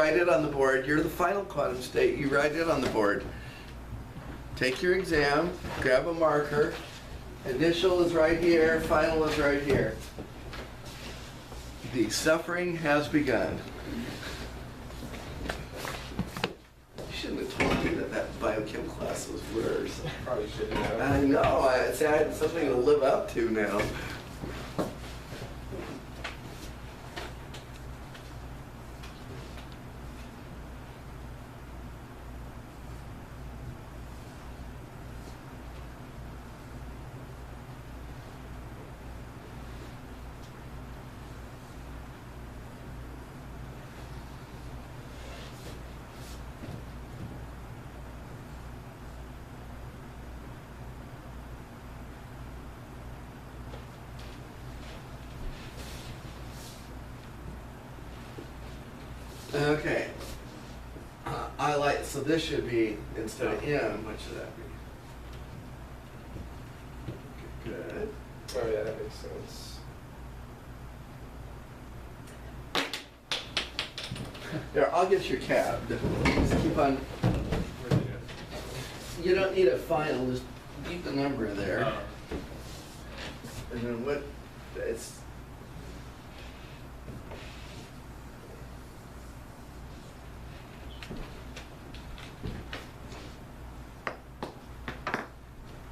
write it on the board. You're the final quantum state. You write it on the board. Take your exam, grab a marker. Initial is right here, final is right here. The suffering has begun. You shouldn't have told me that that biochem class was worse. Probably shouldn't have. I know, I had something to live up to now. Okay. So this should be, instead of M, what should that be? Good. Oh yeah, that makes sense. There, I'll get your cab. Just keep on. You don't need a final, just keep the number there. And then what, it's.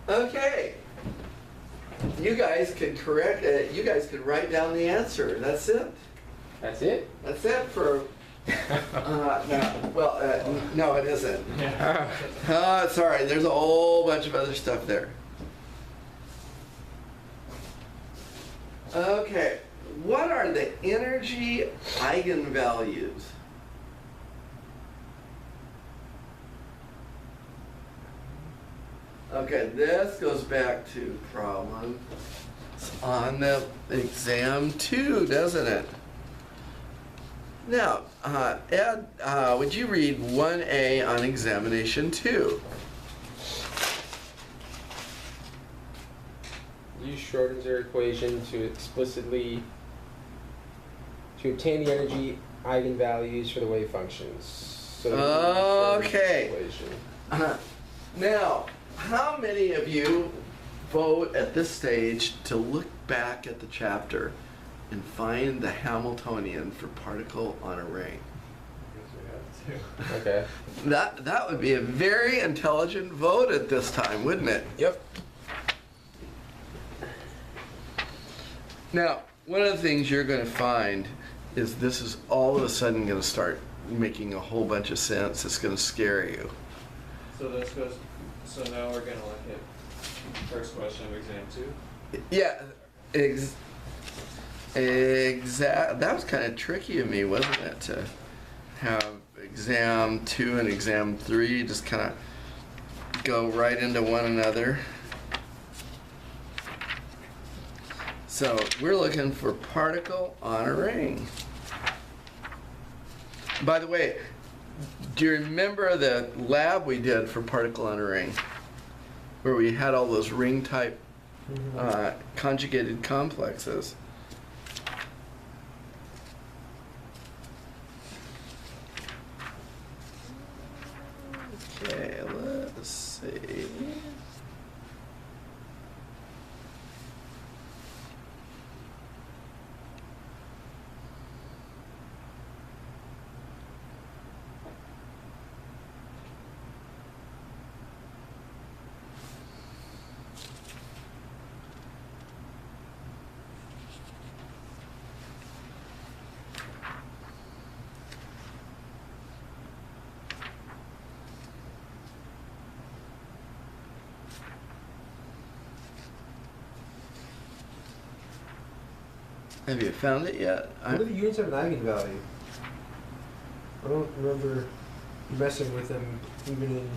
Okay. You guys can correct it. You guys can write down the answer. That's it. That's it? That's it for. No, it isn't. Sorry. There's a whole bunch of other stuff there. Okay. What are the energy eigenvalues? Okay, this goes back to problem on the exam 2, doesn't it? Now, Ed, would you read 1A on examination 2? Use Schrödinger equation to obtain the energy eigenvalues for the wave functions. So Okay. Equation. Now, how many of you vote at this stage to look back at the chapter and find the Hamiltonian for particle on a ring? Okay. That would be a very intelligent vote at this time, wouldn't it? Yep. Now, one of the things you're going to find is this is all of a sudden going to start making a whole bunch of sense. It's going to scare you. So this goes. So now we're gonna look at first question of exam 2. Yeah, that was kind of tricky of me, wasn't it, to have exam 2 and exam 3 just kind of go right into one another. So we're looking for particle on a ring. By the way, do you remember the lab we did for particle on a ring, where we had all those ring type conjugated complexes? Okay, let's see. Have you found it yet? What are the units of an eigenvalue? I don't remember messing with them even in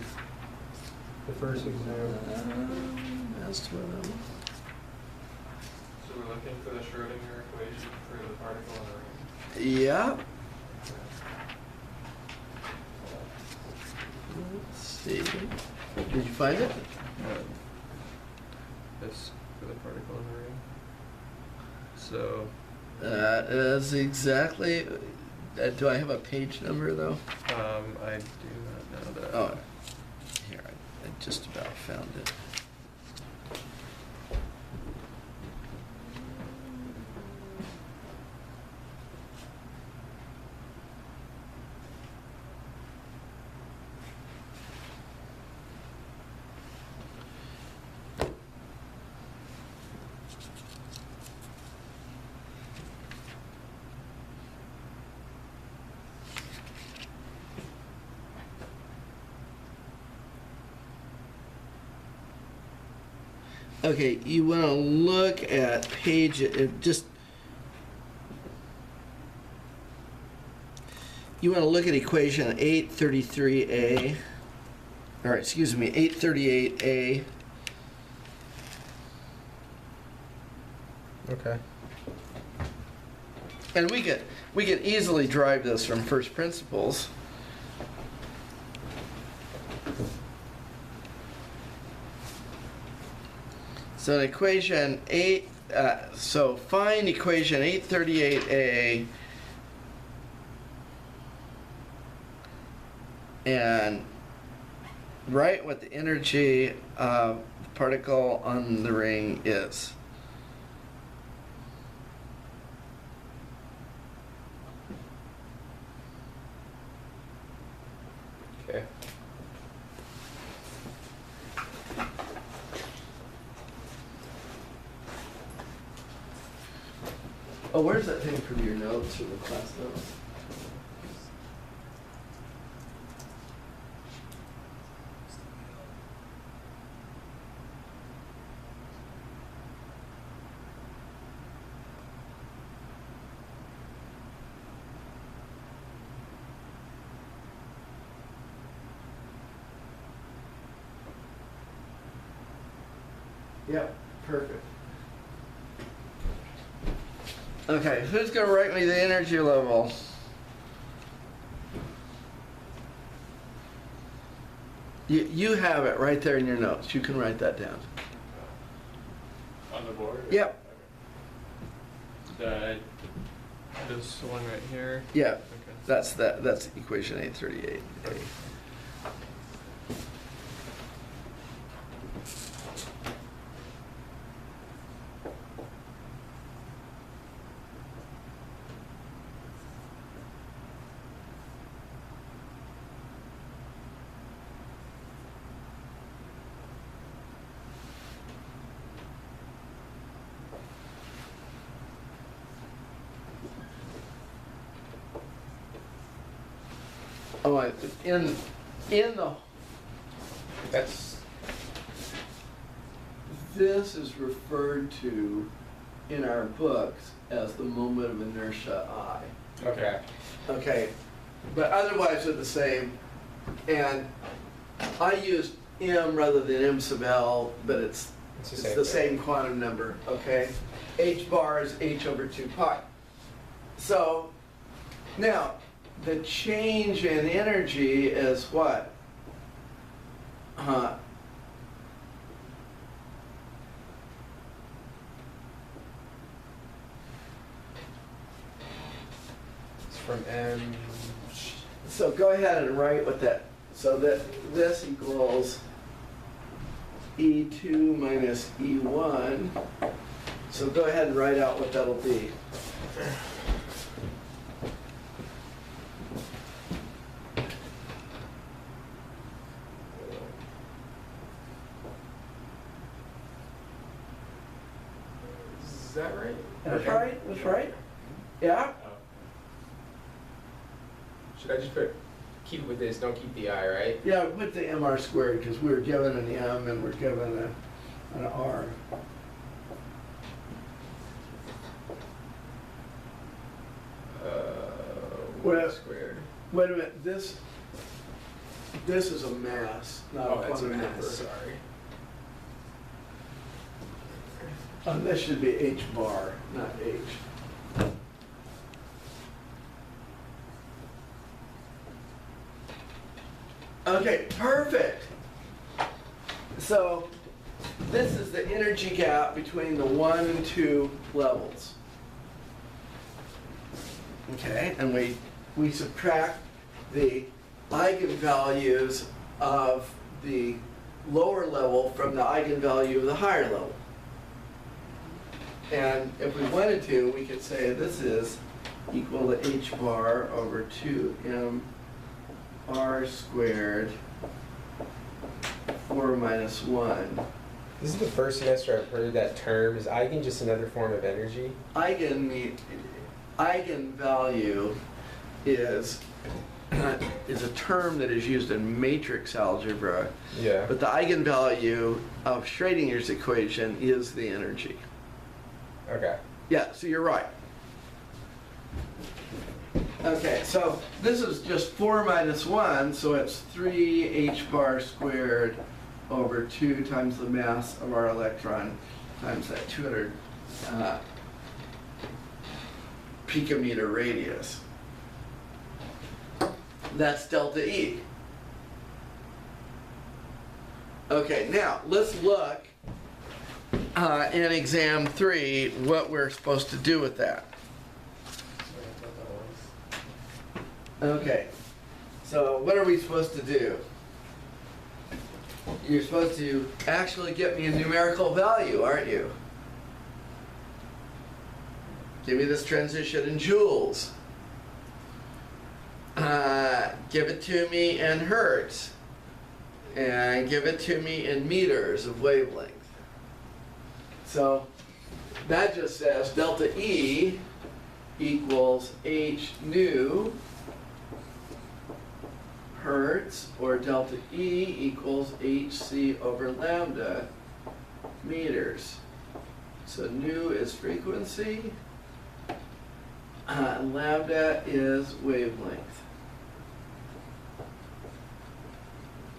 the first exam. That's one of them. So we're looking for the Schrödinger equation for the particle on a ring. Yeah. Let's see. Did you find it? This for the particle on a ring. So That is exactly. do I have a page number though? I do not know that. Oh, here, I just about found it. Okay, you want to look at page, you want to look at equation 833A, or excuse me, 838A. Okay. And we could easily derive this from first principles. So equation 8, so find equation 838A and write what the energy of the particle on the ring is. Okay. Oh, where's that thing from your notes, from the class notes? Yep, perfect. Okay, who's gonna write me the energy level? You have it right there in your notes. You can write that down. On the board? Yep. Okay. This one right here? Yeah, Okay. that's equation 838A. Oh, in the, That's this is referred to in our books as the moment of inertia I. okay. Okay, but otherwise they're the same. And I used m rather than m sub l, but it's It's the same quantum number, okay? H bar is h over 2 pi. So, now, the change in energy is what? It's from M. So go ahead and write what that, so that this equals E2 minus E1. So go ahead and write out what that'll be. Is that right? That's right, that's right. Yeah? Oh. Should I just keep it with this? Don't keep the I, right? Yeah, put the mr squared because we were given an m and we're given an r. What squared? Wait a minute, this is a mass, not Oh, a that's a quantum mass. number. Sorry. This should be h bar, not h. Okay, perfect. So this is the energy gap between the 1 and 2 levels. Okay, and we we subtract the eigenvalues of the lower level from the eigenvalue of the higher level. And if we wanted to, we could say this is equal to h bar over 2m r squared 4 minus 1. This is the first semester I've heard that term. Is eigen just another form of energy? Eigenvalue is a term that is used in matrix algebra, Yeah. but the eigenvalue of Schrodinger's equation is the energy. Okay. Yeah, so you're right. Okay, so this is just 4 minus 1, so it's 3h bar squared over 2 times the mass of our electron times that 200 picometer radius. That's delta E. Okay, now let's look in exam 3 what we're supposed to do with that. Okay, so what are we supposed to do? You're supposed to actually get me a numerical value, aren't you? Give me this transition in joules. Give it to me in hertz. And give it to me in meters of wavelength. So that just says delta E equals h nu hertz, or delta E equals hc over lambda meters. So nu is frequency, lambda is wavelength.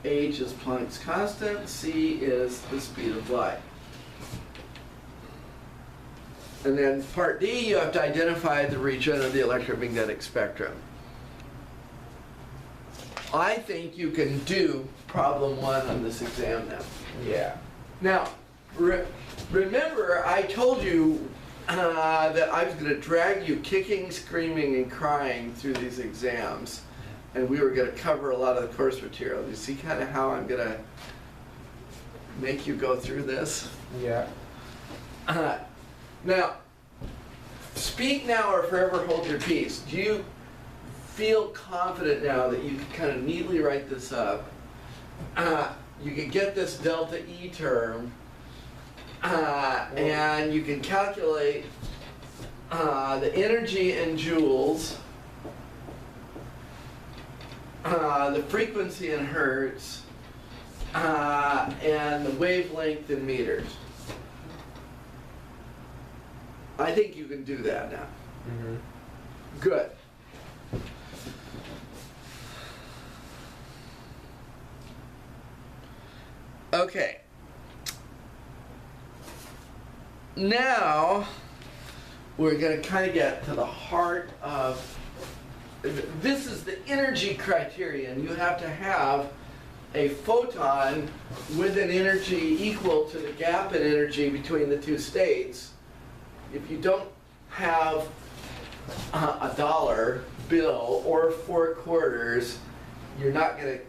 H is Planck's constant, c is the speed of light. And then part D, you have to identify the region of the electromagnetic spectrum. I think you can do problem 1 on this exam now. Yeah. Now, remember I told you that I was going to drag you kicking, screaming, and crying through these exams, and we were going to cover a lot of the course material. You see kind of how I'm going to make you go through this? Yeah. Now, speak now or forever hold your peace. Do you feel confident now that you can kind of neatly write this up? You can get this delta E term, and you can calculate the energy in joules, the frequency in hertz, and the wavelength in meters. I think you can do that now. Mm-hmm. Good. Okay. Now, we're going to kind of get to the heart of, this is the energy criterion. You have to have a photon with an energy equal to the gap in energy between the two states. If you don't have a dollar bill or 4 quarters, you're not going to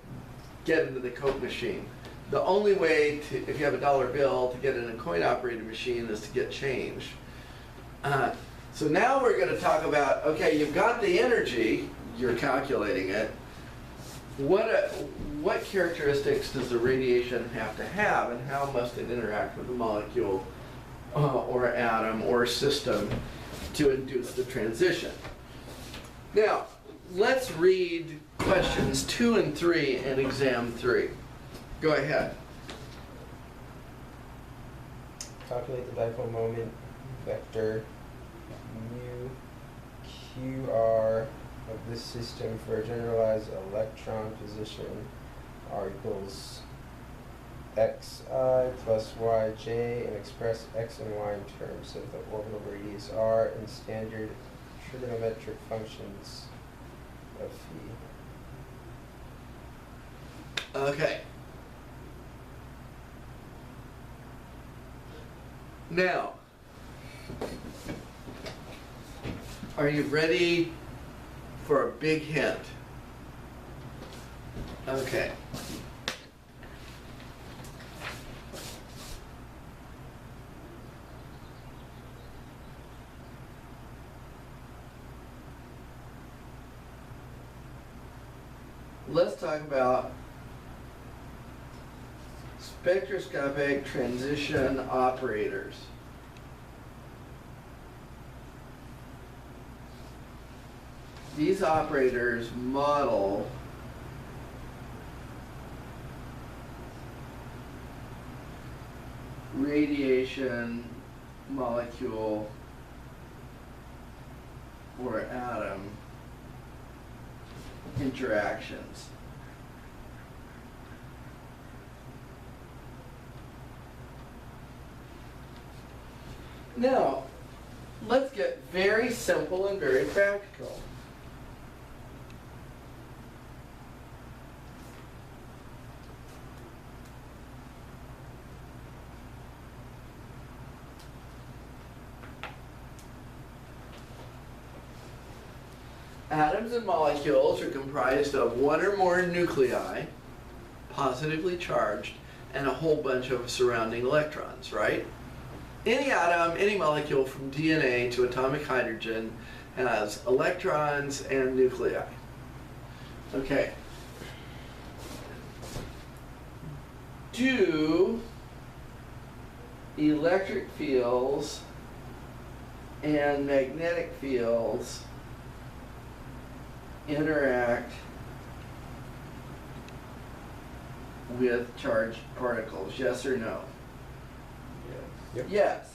get into the Coke machine. The only way to, if you have a dollar bill, to get in a coin-operated machine is to get change. So now we're going to talk about, okay, you've got the energy, you're calculating it. What characteristics does the radiation have to have, and how must it interact with the molecule or atom or system to induce the transition? Now, let's read questions 2 and 3 in exam 3. Go ahead. Calculate the dipole moment vector mu qr of this system for a generalized electron position r equals xi plus yj, and express x and y in terms of the orbital radius r and standard trigonometric functions of phi. Okay. Now, are you ready for a big hint. Okay. Let's talk about spectroscopic transition operators. These operators model radiation molecule or atom interactions. Now, let's get very simple and very practical. Atoms and molecules are comprised of one or more nuclei, positively charged, and a whole bunch of surrounding electrons, right? Any atom, any molecule from DNA to atomic hydrogen has electrons and nuclei. Okay. Do electric fields and magnetic fields interact with charged particles? Yes or no? Yes. Yep. Yes.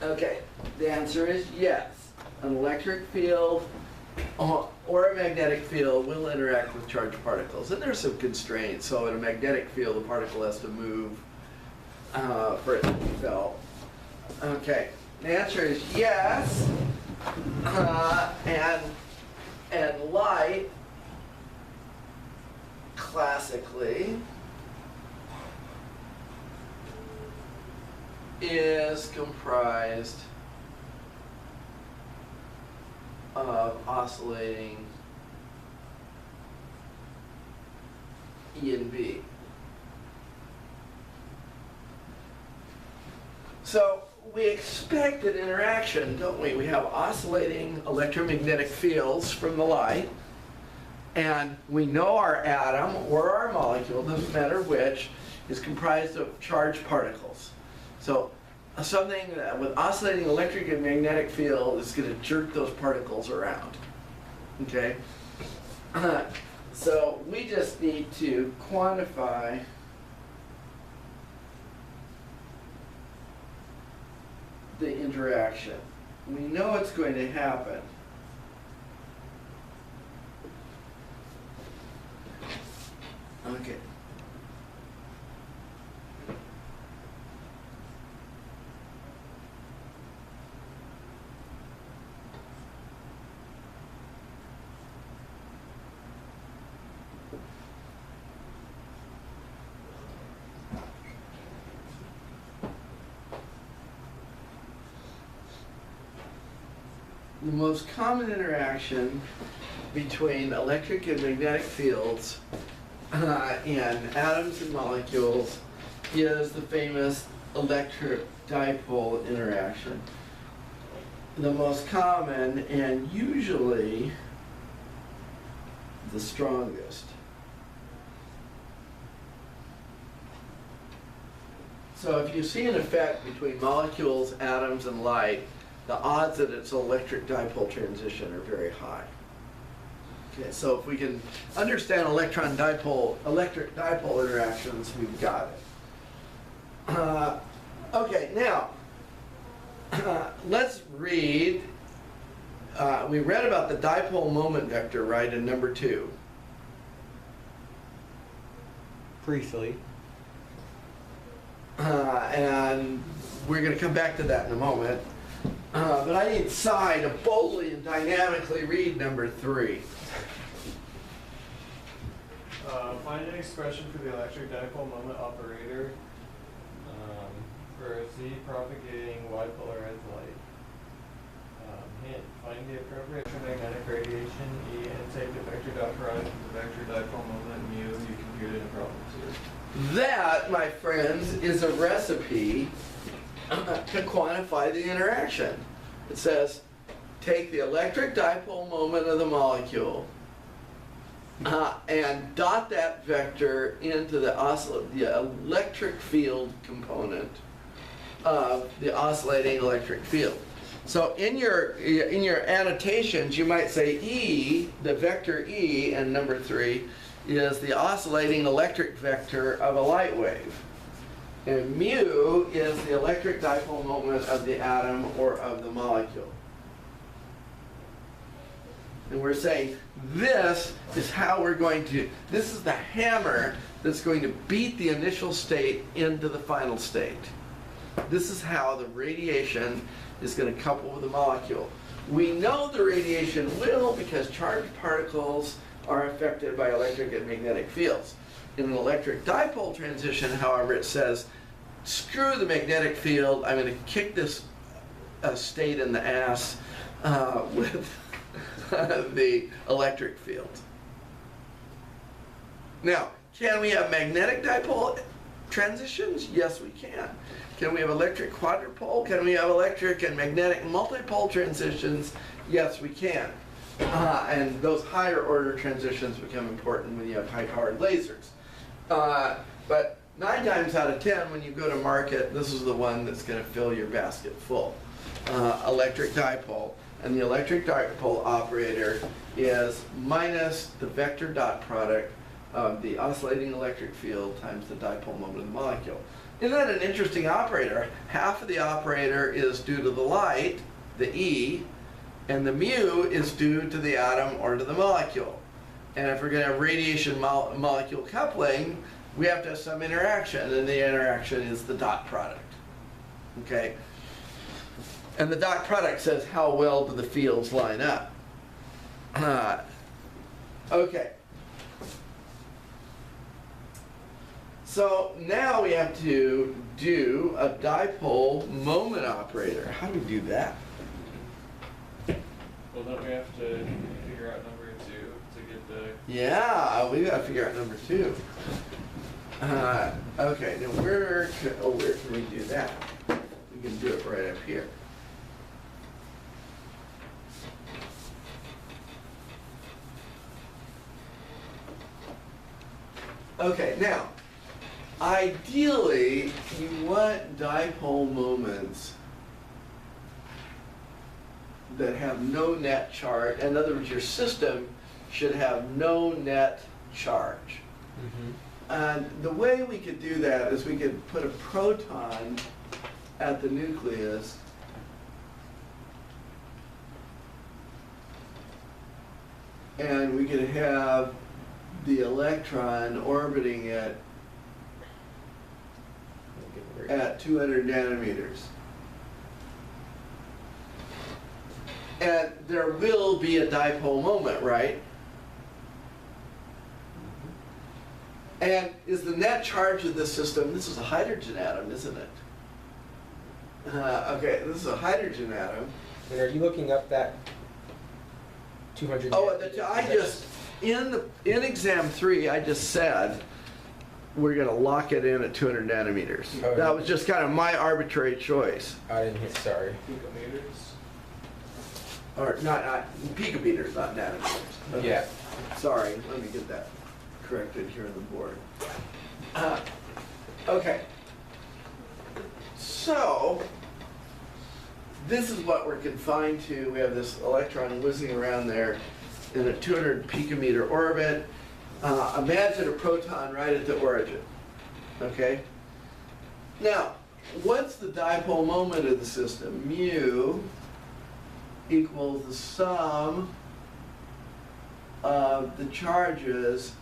Okay, the answer is yes. An electric field or a magnetic field will interact with charged particles. And there's some constraints. So in a magnetic field, the particle has to move for it to be felt. Okay, the answer is yes. And light, classically, is comprised of oscillating E and B. So we expect an interaction, don't we? We have oscillating electromagnetic fields from the light, and we know our atom or our molecule, doesn't matter which, is comprised of charged particles. So something with oscillating electric and magnetic field is going to jerk those particles around. Okay? So we just need to quantify the interaction. We know it's going to happen. Okay. The most common interaction between electric and magnetic fields and atoms and molecules is the famous electric dipole interaction. The most common and usually the strongest. So if you see an effect between molecules, atoms, and light, the odds that it's an electric dipole transition are very high. Okay, so if we can understand electron dipole, electric dipole interactions, we've got it. Okay, now let's read. We read about the dipole moment vector, right, in number 2. Briefly. And we're going to come back to that in a moment. But I need Cy to boldly and dynamically read number 3. Find an expression for the electric dipole moment operator for Z propagating Y polarized light. Hint, find the appropriate electromagnetic radiation E and take the vector dot product of the vector dipole moment mu you computed in problem 2. That, my friends, is a recipe to quantify the interaction. It says, take the electric dipole moment of the molecule and dot that vector into the electric field component of the oscillating electric field. So in your annotations, you might say E, the vector E, and number 3 is the oscillating electric vector of a light wave. And mu is the electric dipole moment of the atom or of the molecule. And we're saying this is how we're going to, this is the hammer that's going to beat the initial state into the final state. This is how the radiation is going to couple with the molecule. We know the radiation will because charged particles are affected by electric and magnetic fields. In an electric dipole transition, however, it says, screw the magnetic field, I'm going to kick this state in the ass with the electric field. Now, can we have magnetic dipole transitions? Yes, we can. Can we have electric quadrupole? Can we have electric and magnetic multipole transitions? Yes, we can. And those higher order transitions become important when you have high-powered lasers. But 9 times out of 10, when you go to market, this is the one that's going to fill your basket full. Electric dipole. And the electric dipole operator is minus the vector dot product of the oscillating electric field times the dipole moment of the molecule. Isn't that an interesting operator? Half of the operator is due to the light, the E, and the mu is due to the atom or to the molecule. And if we're going to have radiation molecule coupling, we have to have some interaction, and the interaction is the dot product. Okay? And the dot product says how well do the fields line up. Okay. So now we have to do a dipole moment operator. How do we do that? Well, don't we have to figure out number 2 to get the... Yeah, we got to figure out number 2. Okay, now where can we do that? We can do it right up here. Okay, now, ideally, you want dipole moments that have no net charge. In other words, your system should have no net charge. And the way we could do that is we could put a proton at the nucleus and we could have the electron orbiting it at 200 nanometers. And there will be a dipole moment, right? And is the net charge of this system, this is a hydrogen atom, isn't it? Okay, this is a hydrogen atom. And are you looking up that 200? Oh, in exam 3, I just said we're going to lock it in at 200 nanometers. Oh, that was just kind of my arbitrary choice. I didn't hit, sorry. picometers? Or not picometers, not nanometers. Okay. Yeah. Sorry, let me get that corrected here on the board. Okay. So, this is what we're confined to. We have this electron whizzing around there in a 200 picometer orbit. Imagine a proton right at the origin. Okay? Now, what's the dipole moment of the system? Mu equals the sum of the charges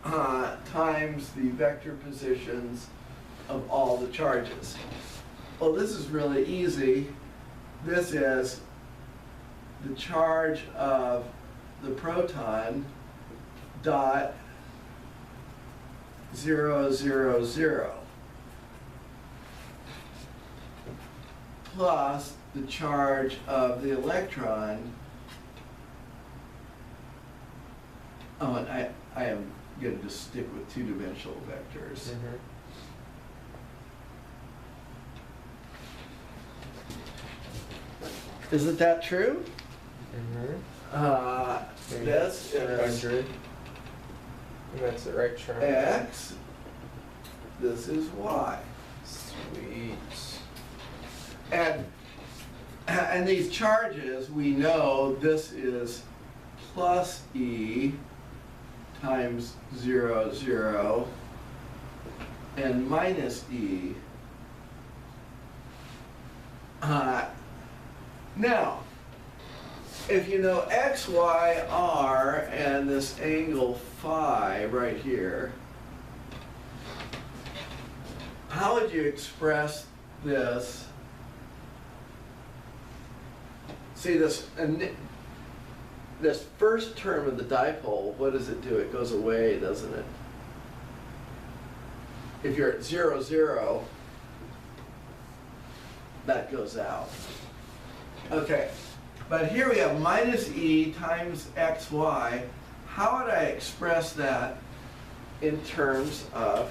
times the vector positions of all the charges. Well, this is really easy. This is the charge of the proton dot 0, 0, 0. plus the charge of the electron. Oh, and I am going to just stick with two-dimensional vectors. Mhm. Isn't that true? Mhm. This is 100. And that's the right term. X. This is Y. Sweet. And these charges, we know this is plus E times 0, 0, and minus E. Now, if you know X, Y, R, and this angle phi right here, how would you express this? See this, and this first term of the dipole, what does it do? It goes away, doesn't it? If you're at 0, 0, that goes out. Okay, but here we have minus E times XY. How would I express that in terms of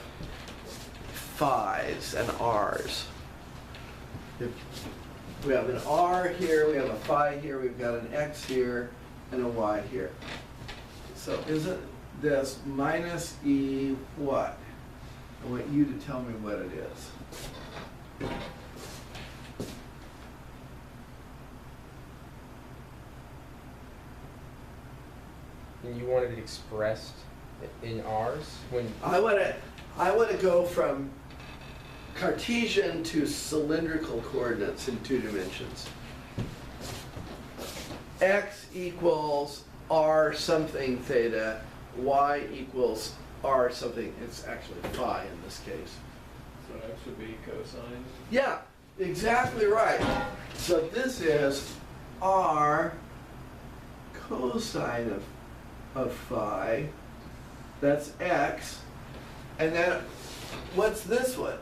phi's and r's? If we have an R here, we have a phi here, we've got an X here, and a Y here. So isn't this minus E what? I want you to tell me what it is. And you wanted it expressed in R's when I want to go from Cartesian to cylindrical coordinates in 2 dimensions. X equals R something theta, Y equals R something, it's actually phi in this case. So X would be cosine. Yeah, exactly right. So this is R cosine of phi, that's X, and then what's this one?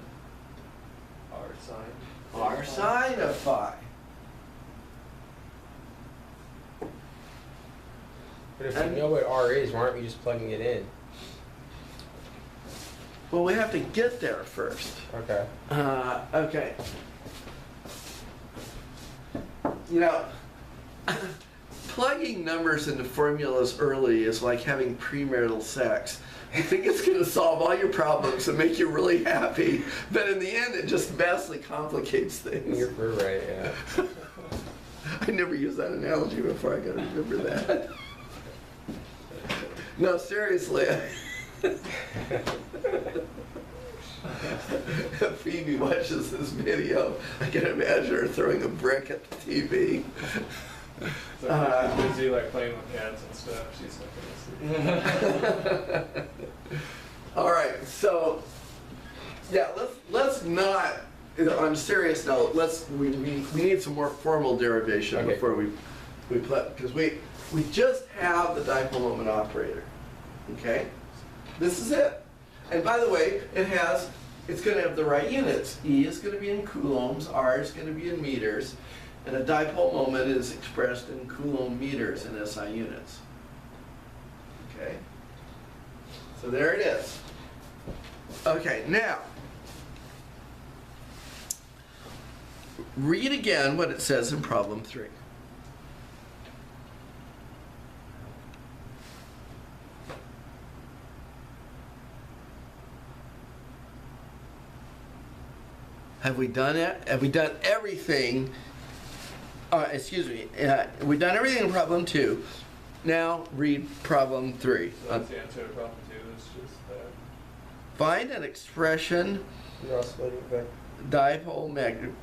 R sine. R sine of phi. But if you know what R is, why aren't we just plugging it in? Well, we have to get there first. Okay. Okay. You know, plugging numbers into formulas early is like having premarital sex. You think it's going to solve all your problems and make you really happy, but in the end, it just vastly complicates things. You're right, yeah. I never used that analogy before. I got to remember that. No, seriously. If Phoebe watches this video, I can imagine her throwing a brick at the TV. So she's busy like playing with cats and stuff. She's not gonna see. All right, so yeah, let's not. On a serious note, we need some more formal derivation Okay. before we play, because we just have the dipole moment operator. Okay, this is it. And by the way, it's going to have the right units. E is going to be in coulombs, R is going to be in meters, and a dipole moment is expressed in coulomb meters in SI units. Okay, so there it is. Okay, now, read again what it says in problem 3. Have we done it? Have we done everything? Excuse me. We've done everything in problem 2. Now read problem 3. So that's the answer to problem 2. It's just that. Find an expression, You're oscillating vector. dipole magnet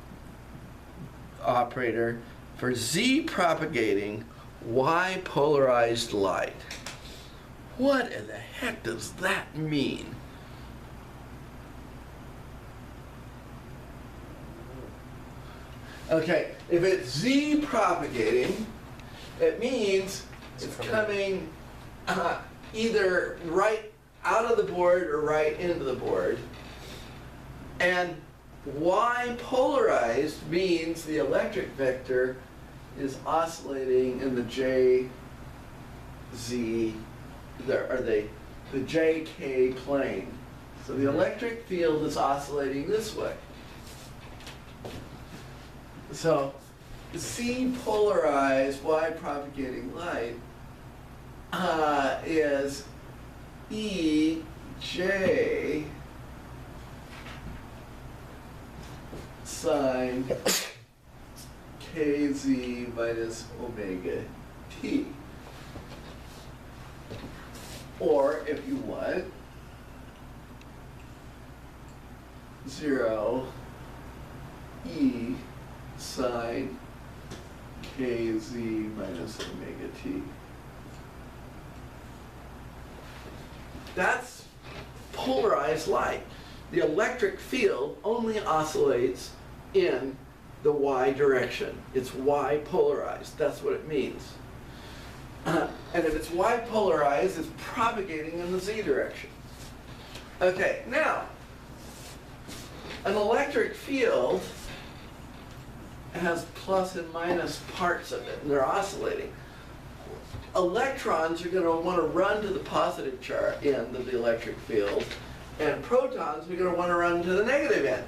operator for Z propagating Y polarized light. What in the heck does that mean? Okay, if it's Z propagating, it means it's coming either right out of the board or right into the board. And Y polarized means the electric vector is oscillating in the J, Z, the JK plane. So the electric field is oscillating this way. So Z polarized Y propagating light is EJ sine KZ minus omega T. Or if you want, 0 E sine KZ minus omega T. That's polarized light. The electric field only oscillates in the Y direction. It's Y polarized. That's what it means. And if it's Y polarized, it's propagating in the Z direction. Okay, now, an electric field has plus and minus parts of it, and they're oscillating. Electrons are going to want to run to the positive end of the electric field, and protons are going to want to run to the negative end.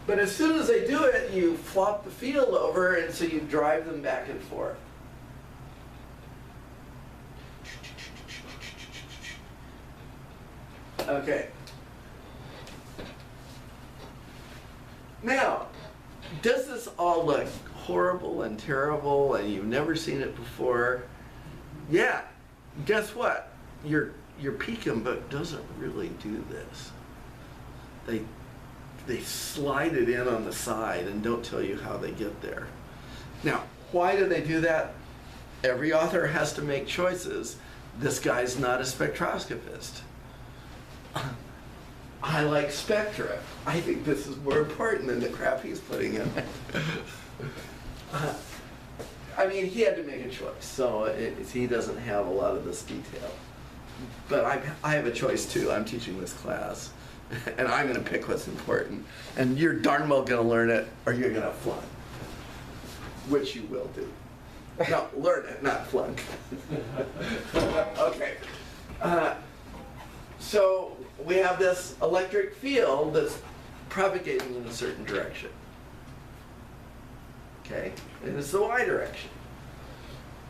But as soon as they do it, you flop the field over, and so you drive them back and forth. Okay. Now, does this all look horrible and terrible and you've never seen it before? Yeah. Guess what? Your P-Chem book doesn't really do this. They slide it in on the side and don't tell you how they get there. Now, why do they do that? Every author has to make choices. This guy's not a spectroscopist. I like spectra. I think this is more important than the crap he's putting in there. I mean, he had to make a choice, so he doesn't have a lot of this detail. But I have a choice too. I'm teaching this class, and I'm going to pick what's important. And you're darn well going to learn it, or you're going to flunk, which you will do. No, learn it, not flunk. Okay. So we have this electric field that's propagating in a certain direction. Okay, and it's the Y direction.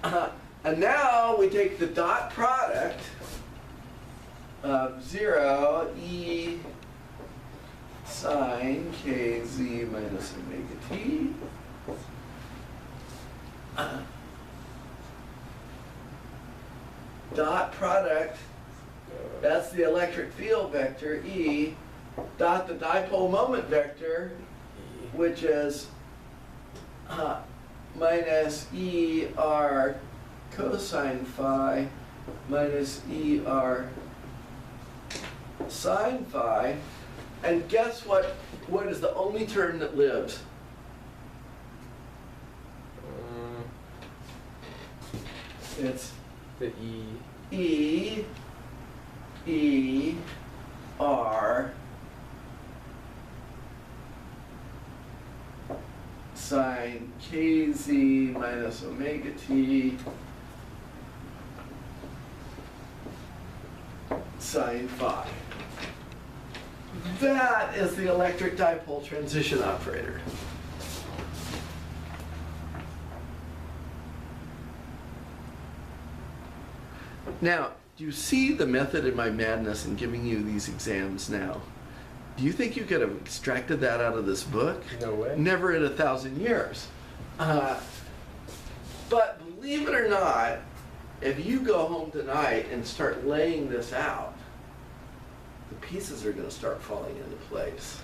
And now we take the dot product of 0 E sine KZ minus omega T dot product, that's the electric field vector, E, dot the dipole moment vector, which is minus ER cosine phi minus ER sine phi. And guess what? What is the only term that lives? It's The ER sine KZ minus omega T sine phi. That is the electric dipole transition operator. Now, do you see the method in my madness in giving you these exams now? Do you think you could have extracted that out of this book? No way. Never in 1,000 years. But believe it or not, if you go home tonight and start laying this out, the pieces are going to start falling into place.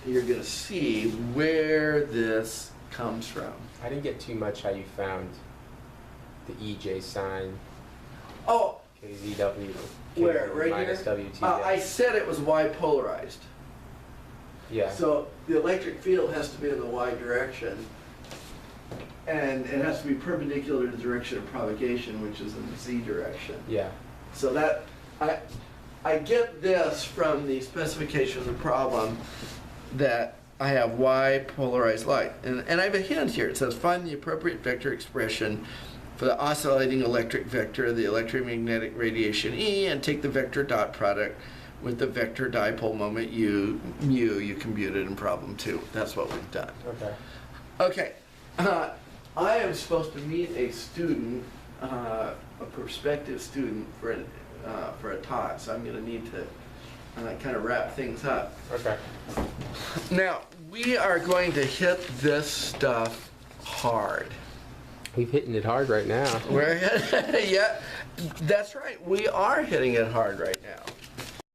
And you're going to see where this comes from. I didn't get too much how you found the EJ sign, Oh, KZW, where? Right minus here? WT. I said it was Y polarized. Yeah. So the electric field has to be in the Y direction, and it has to be perpendicular to the direction of propagation, which is in the Z direction. Yeah. So that, I get this from the specification of the problem, that I have Y polarized light. And I have a hint here. It says find the appropriate vector expression for the oscillating electric vector, the electromagnetic radiation E, and take the vector dot product with the vector dipole moment mu you computed in problem 2. That's what we've done. Okay. Okay. I am supposed to meet a student, a prospective student for a talk, so I'm going to need to kind of wrap things up. Okay. Now, we are going to hit this stuff hard. We've hitting it hard right now. We're yeah, that's right. We are hitting it hard right now.